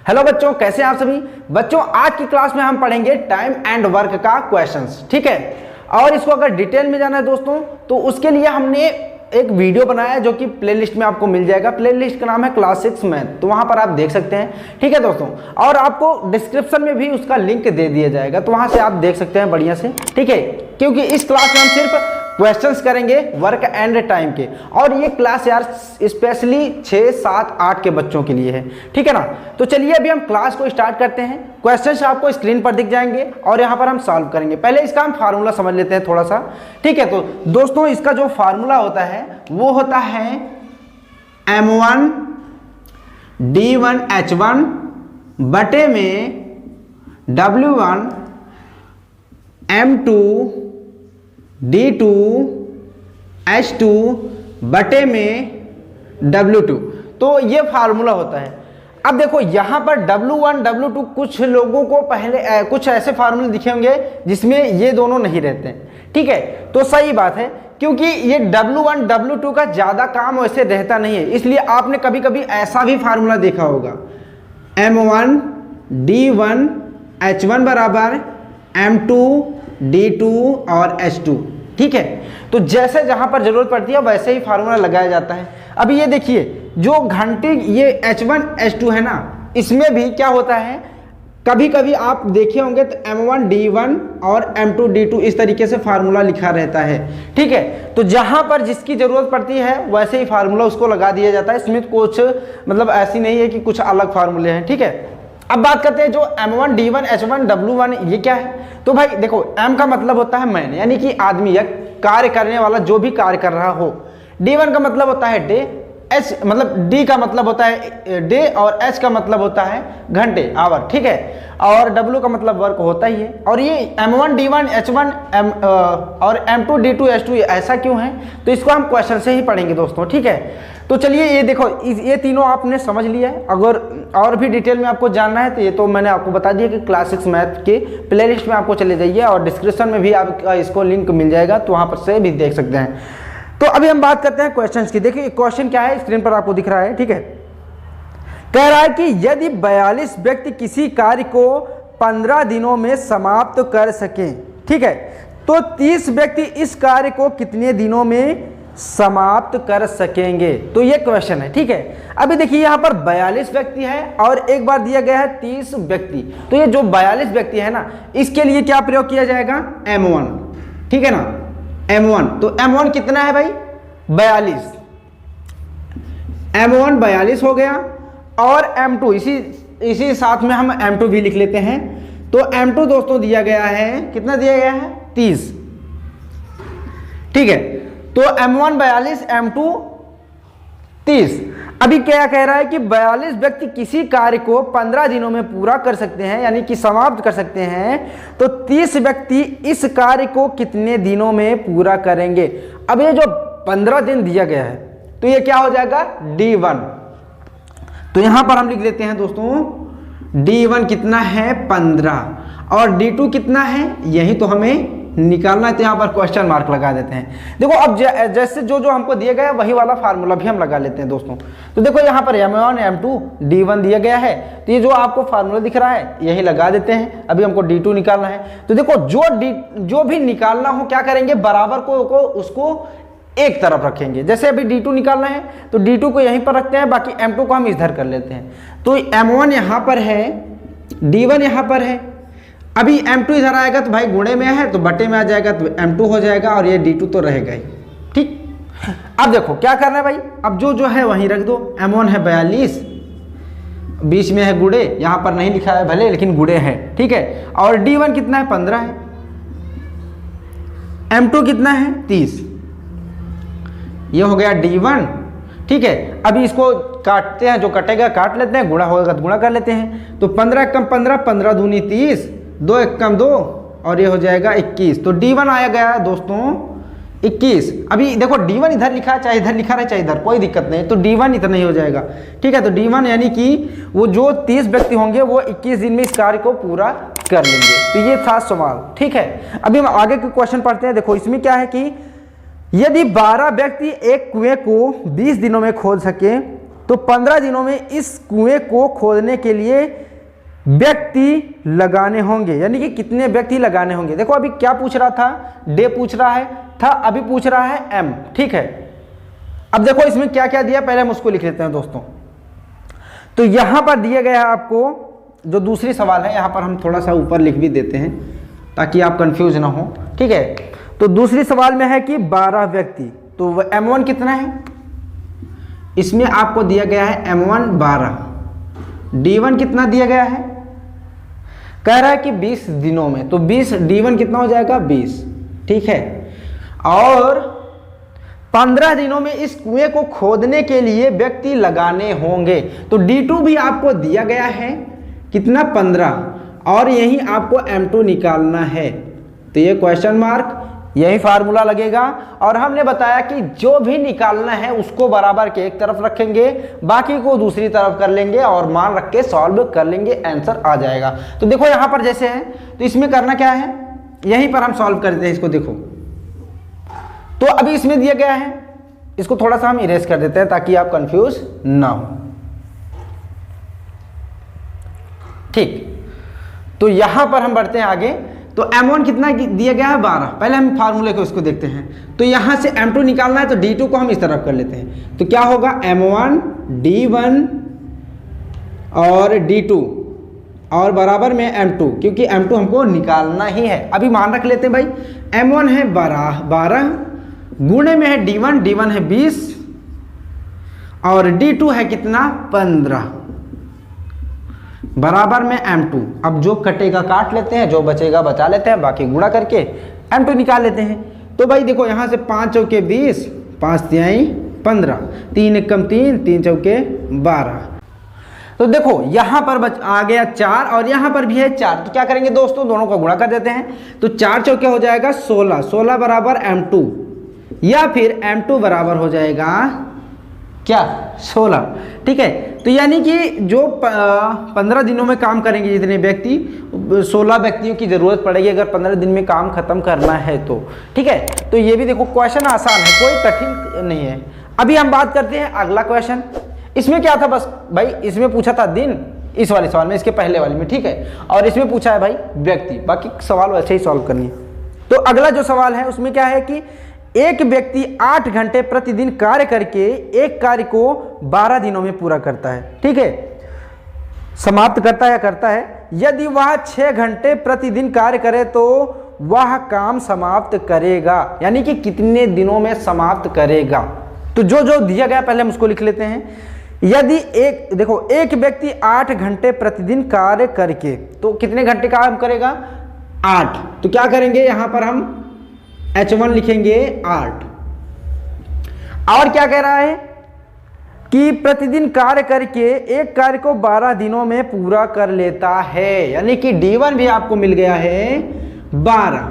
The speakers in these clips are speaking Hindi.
हेलो बच्चों, कैसे हैं आप सभी बच्चों। आज की क्लास में हम पढ़ेंगे टाइम एंड वर्क का क्वेश्चंस, ठीक है। और इसको अगर डिटेल में जाना है दोस्तों तो उसके लिए हमने एक वीडियो बनाया है जो कि प्लेलिस्ट में आपको मिल जाएगा। प्लेलिस्ट का नाम है क्लास 6 मैथ, तो वहां पर आप देख सकते हैं, ठीक है दोस्तों। और आपको डिस्क्रिप्शन में भी उसका लिंक दे दिया जाएगा, तो वहां से आप देख सकते हैं बढ़िया से, ठीक है। क्योंकि इस क्लास में हम सिर्फ क्वेश्चंस करेंगे वर्क एंड टाइम के, और ये क्लास यार स्पेशली 6, 7, 8 के बच्चों के लिए है, ठीक है ना। तो चलिए अभी हम क्लास को स्टार्ट करते हैं। क्वेश्चंस आपको स्क्रीन पर दिख जाएंगे और यहाँ पर हम सॉल्व करेंगे। पहले इसका हम फार्मूला समझ लेते हैं थोड़ा सा, ठीक है। तो दोस्तों इसका जो फार्मूला होता है वो होता है M1 D1 H1 बटे में W1 M2 D2 H2 बटे में W2। तो ये फार्मूला होता है। अब देखो यहाँ पर W1 W2 कुछ लोगों को पहले कुछ ऐसे फार्मूले दिखे होंगे जिसमें ये दोनों नहीं रहते हैं, ठीक है। तो सही बात है, क्योंकि ये W1 W2 का ज़्यादा काम वैसे रहता नहीं है, इसलिए आपने कभी कभी ऐसा भी फार्मूला देखा होगा M1 D1 H1 बराबर M2 D2 और H2, ठीक है। तो जैसे जहां पर जरूरत पड़ती है वैसे ही फार्मूला लगाया जाता है। अभी ये देखिए जो घंटे ये H1 H2 है ना, इसमें भी क्या होता है, कभी कभी आप देखे होंगे तो M1 D1 और M2 D2 इस तरीके से फार्मूला लिखा रहता है, ठीक है। तो जहां पर जिसकी जरूरत पड़ती है वैसे ही फार्मूला उसको लगा दिया जाता है। इसमें कुछ मतलब ऐसी नहीं है कि कुछ अलग फार्मूले हैं, ठीक है। अब बात करते हैं जो M1 D1 H1 W1 ये क्या है। तो भाई देखो M का मतलब होता है मैन, यानी कि आदमी या कार्य करने वाला जो भी कार्य कर रहा हो। D1 का मतलब होता है डे, H मतलब D का मतलब होता है डे, और H का मतलब होता है घंटे, आवर, ठीक है। और W का मतलब वर्क होता ही है। और ये M1 D1 H1 और M2 D2 H2 ऐसा क्यों है, तो इसको हम क्वेश्चन से ही पढ़ेंगे दोस्तों, ठीक है। तो चलिए ये देखो ये तीनों आपने समझ लिया है। अगर और भी डिटेल में आपको जानना है तो ये तो मैंने आपको बता दिया कि क्लास 6 मैथ के प्लेलिस्ट में आपको चले जाइए, और डिस्क्रिप्शन में भी आपका इसको लिंक मिल जाएगा, तो वहाँ पर से भी देख सकते हैं। तो अभी हम बात करते हैं क्वेश्चंस की। देखिए क्वेश्चन क्या है, स्क्रीन पर आपको दिख रहा है, ठीक है। कह रहा है कि यदि 42 व्यक्ति किसी कार्य को 15 दिनों में समाप्त कर सकें, ठीक है, तो 30 व्यक्ति इस कार्य को कितने दिनों में समाप्त कर सकेंगे। तो ये क्वेश्चन है, ठीक है। अभी देखिए यहाँ पर 42 व्यक्ति है और एक बार दिया गया है 30 व्यक्ति। तो ये जो 42 व्यक्ति है ना, इसके लिए क्या प्रयोग किया जाएगा, M1, ठीक है ना, M1। तो M1 कितना है भाई, 42। M1 42 हो गया, और M2 इसी साथ में हम M2 भी लिख लेते हैं। तो M2 दोस्तों दिया गया है, कितना दिया गया है, 30, ठीक है। तो M1 42 M2 30। अभी क्या कह रहा है कि 42 व्यक्ति किसी कार्य को 15 दिनों में पूरा कर सकते हैं, यानी कि समाप्त कर सकते हैं, तो 30 व्यक्ति इस कार्य को कितने दिनों में पूरा करेंगे। अब ये जो 15 दिन दिया गया है तो ये क्या हो जाएगा, D1। तो यहां पर हम लिख लेते हैं दोस्तों D1 कितना है, 15, और D2 कितना है, यही तो हमें निकालना है, तो यहाँ पर क्वेश्चन मार्क लगा देते हैं। देखो अब जैसे जो हमको दिया गया है वही वाला फार्मूला भी हम लगा लेते हैं दोस्तों। तो देखो यहाँ पर M1 M2 D1 दिया गया है, तो ये जो आपको फार्मूला दिख रहा है यही लगा देते हैं। अभी हमको D2 निकालना है, तो देखो जो भी निकालना हो क्या करेंगे, बराबर को उसको एक तरफ रखेंगे। जैसे अभी D2 निकालना है तो D2 को यहीं पर रखते हैं, बाकी M2 को हम इधर कर लेते हैं। तो M1 यहाँ पर है, D1 यहाँ पर है। अभी M2 इधर आएगा तो भाई गुणे में है तो बटे में आ जाएगा, तो M2 हो जाएगा, और ये D2 तो रहेगा ही, ठीक। अब देखो क्या करना है भाई, अब जो है वहीं रख दो। M1 है 42, बीच में है गुणे, यहाँ पर नहीं लिखा है भले लेकिन गुणे है, ठीक है। और D1 कितना है, 15 है। M2 कितना है, 30। ये हो गया D1, ठीक है। अभी इसको काटते हैं, जो कटेगा काट लेते हैं, गुणा होगा तो गुणा कर लेते हैं। तो 15 कम 15, 15 दूनी 30, 2 एक कम 2, और ये हो जाएगा 21। तो D1 आया गया दोस्तों 21। अभी देखो D1 इधर लिखा है, चाहे इधर लिखा रहे चाहे इधर, कोई दिक्कत नहीं। तो D1 इतना ही हो जाएगा, ठीक है। तो D1 यानी कि वो जो 30 व्यक्ति होंगे वो 21 दिन में इस कार्य को पूरा कर लेंगे। तो ये था सवाल, ठीक है। अभी हम आगे के क्वेश्चन पढ़ते हैं। देखो इसमें क्या है कि यदि 12 व्यक्ति एक कुएं को 20 दिनों में खोद सके तो 15 दिनों में इस कुएं को खोदने के लिए व्यक्ति लगाने होंगे, यानी कि कितने व्यक्ति लगाने होंगे। देखो अभी क्या पूछ रहा था, डे पूछ रहा है था, अभी पूछ रहा है एम, ठीक है। अब देखो इसमें क्या क्या दिया, पहले हम उसको लिख लेते हैं दोस्तों। तो यहां पर दिया गया है आपको जो दूसरी सवाल है, यहां पर हम थोड़ा सा ऊपर लिख भी देते हैं ताकि आप कंफ्यूज ना हो, ठीक है। तो दूसरी सवाल में है कि 12 व्यक्ति, तो M1 कितना है, इसमें आपको दिया गया है M1 12, D1 कितना दिया गया है, कह रहा है कि 20 दिनों में, तो 20 D1 कितना हो जाएगा 20, ठीक है। और 15 दिनों में इस कुएं को खोदने के लिए व्यक्ति लगाने होंगे, तो D2 भी आपको दिया गया है कितना 15, और यही आपको M2 निकालना है। तो ये क्वेश्चन मार्क, यही फार्मूला लगेगा। और हमने बताया कि जो भी निकालना है उसको बराबर के एक तरफ रखेंगे, बाकी को दूसरी तरफ कर लेंगे और मान रख के सॉल्व कर लेंगे, आंसर आ जाएगा। तो देखो यहां पर जैसे है, तो इसमें करना क्या है, यहीं पर हम सॉल्व करते हैं इसको। देखो तो अभी इसमें दिया गया है, इसको थोड़ा सा हम इरेज कर देते हैं ताकि आप कंफ्यूज ना हो, ठीक। तो यहां पर हम बढ़ते हैं आगे। तो M1 कितना दिया गया है 12, पहले हम फार्मूले को इसको देखते हैं। तो यहां से M2 निकालना है, तो D2 को हम इस तरफ कर लेते हैं। तो क्या होगा M1 D1 और D2 और बराबर में M2, क्योंकि M2 हमको निकालना ही है। अभी मान रख लेते हैं भाई, M1 है 12 गुणे में है D1 है 20 और D2 है कितना 15 बराबर में M2। अब जो कटेगा काट लेते हैं, जो बचेगा बचा लेते हैं, बाकी गुणा करके M2 निकाल लेते हैं। तो भाई देखो यहाँ से 5 चौके 20, 5 तिहाई 15, 3 एकम 3, 3 चौके 12। तो देखो यहाँ पर आ गया 4 और यहाँ पर भी है 4। तो क्या करेंगे दोस्तों, दोनों को गुणा कर देते हैं। तो 4 चौके हो जाएगा 16, 16 बराबर M2, या फिर M2 बराबर हो जाएगा क्या 16, ठीक है। तो यानी कि जो 15 दिनों में काम करेंगे जितने व्यक्ति, 16 व्यक्तियों की जरूरत पड़ेगी अगर 15 दिन में काम खत्म करना है तो, ठीक है। तो ये भी देखो क्वेश्चन आसान है, कोई कठिन नहीं है। अभी हम बात करते हैं अगला क्वेश्चन। इसमें क्या था, बस भाई इसमें पूछा था दिन, इस वाले सवाल में, इसके पहले वाले में, ठीक है। और इसमें पूछा है भाई व्यक्ति, बाकी सवाल वैसे ही सॉल्व करनी है। तो अगला जो सवाल है उसमें क्या है कि एक व्यक्ति 8 घंटे प्रतिदिन कार्य करके एक कार्य को 12 दिनों में पूरा करता है, ठीक है, समाप्त करता है। यदि वह 6 घंटे प्रतिदिन कार्य करे तो वह काम समाप्त करेगा, यानी कि कितने दिनों में समाप्त करेगा। तो जो जो दिया गया पहले हम उसको लिख लेते हैं। यदि एक व्यक्ति 8 घंटे प्रतिदिन कार्य करके, तो कितने घंटे काम करेगा 8। तो क्या करेंगे, यहां पर हम H1 लिखेंगे 8। और क्या कह रहा है कि प्रतिदिन कार्य करके एक कार्य को 12 दिनों में पूरा कर लेता है, यानी कि D1 भी आपको मिल गया है 12,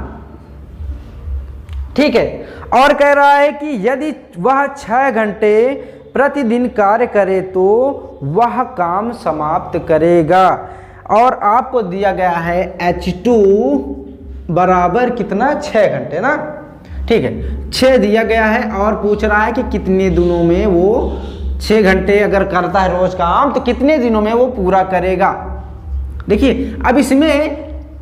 ठीक है। और कह रहा है कि यदि वह 6 घंटे प्रतिदिन कार्य करे तो वह काम समाप्त करेगा। और आपको दिया गया है H2 बराबर कितना 6 घंटे ना, ठीक है, 6 दिया गया है। और पूछ रहा है कि कितने दिनों में वो 6 घंटे अगर करता है रोज काम तो कितने दिनों में वो पूरा करेगा। देखिए अब इसमें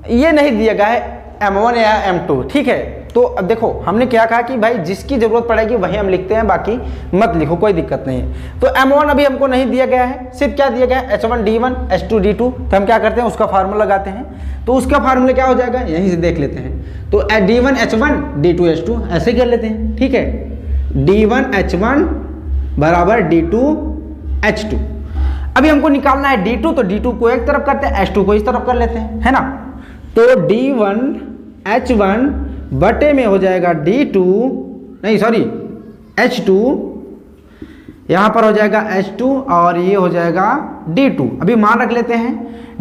ये नहीं दिया गया है M1 या M2, ठीक है। तो अब देखो हमने क्या कहा कि भाई जिसकी जरूरत पड़ेगी वही हम लिखते हैं, बाकी मत लिखो, कोई दिक्कत नहीं है। तो M1 अभी हमको नहीं दिया गया है, सिर्फ क्या दिया गया है H1 D1 H2 D2। तो हम क्या करते हैं, उसका फार्मूला लगाते हैं। तो उसका फार्मूला क्या हो जाएगा, यहीं से देख लेते हैं। तो D1 H1 D2 H2 ऐसे कर लेते हैं, ठीक है। D1 H1 बराबर D2 H2। अभी हमको निकालना है D2, तो D2 को एक तरफ करते हैं, H2 को इस तरफ कर लेते हैं, है ना। तो D1 H1 बटे में हो जाएगा D2, नहीं सॉरी H2, यहाँ पर हो जाएगा H2 और ये हो जाएगा D2। अभी मान रख लेते हैं,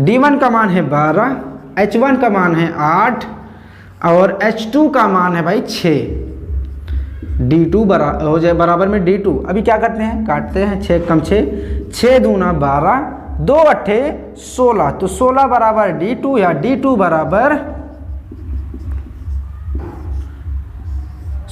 D1 का मान है 12, H1 का मान है 8 और H2 का मान है भाई 6। D2 हो जाए बराबर में D2। अभी क्या करते हैं, काटते हैं, 6 कम 6, 6 दूना 12, 2 अट्ठे 16। तो 16 बराबर D2 या D2 बराबर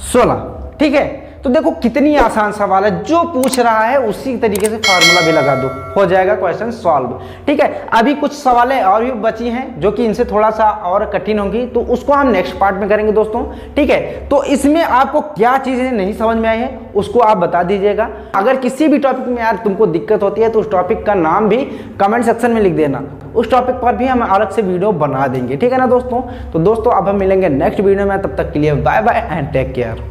16, ठीक है। तो देखो कितनी आसान सवाल है, जो पूछ रहा है उसी तरीके से फार्मूला भी लगा दो, हो जाएगा क्वेश्चन सॉल्व। ठीक है, अभी कुछ सवालें और भी बची हैं जो कि इनसे थोड़ा सा और कठिन होंगी, तो उसको हम नेक्स्ट पार्ट में करेंगे दोस्तों। ठीक है, तो इसमें आपको क्या चीजें नहीं समझ में आई है उसको आप बता दीजिएगा। अगर किसी भी टॉपिक में यार तुमको दिक्कत होती है तो उस टॉपिक का नाम भी कमेंट सेक्शन में लिख देना, उस टॉपिक पर भी हम अलग से वीडियो बना देंगे। ठीक है ना दोस्तों, तो दोस्तों अब हम मिलेंगे नेक्स्ट वीडियो में, तब तक के लिए bye bye and take care.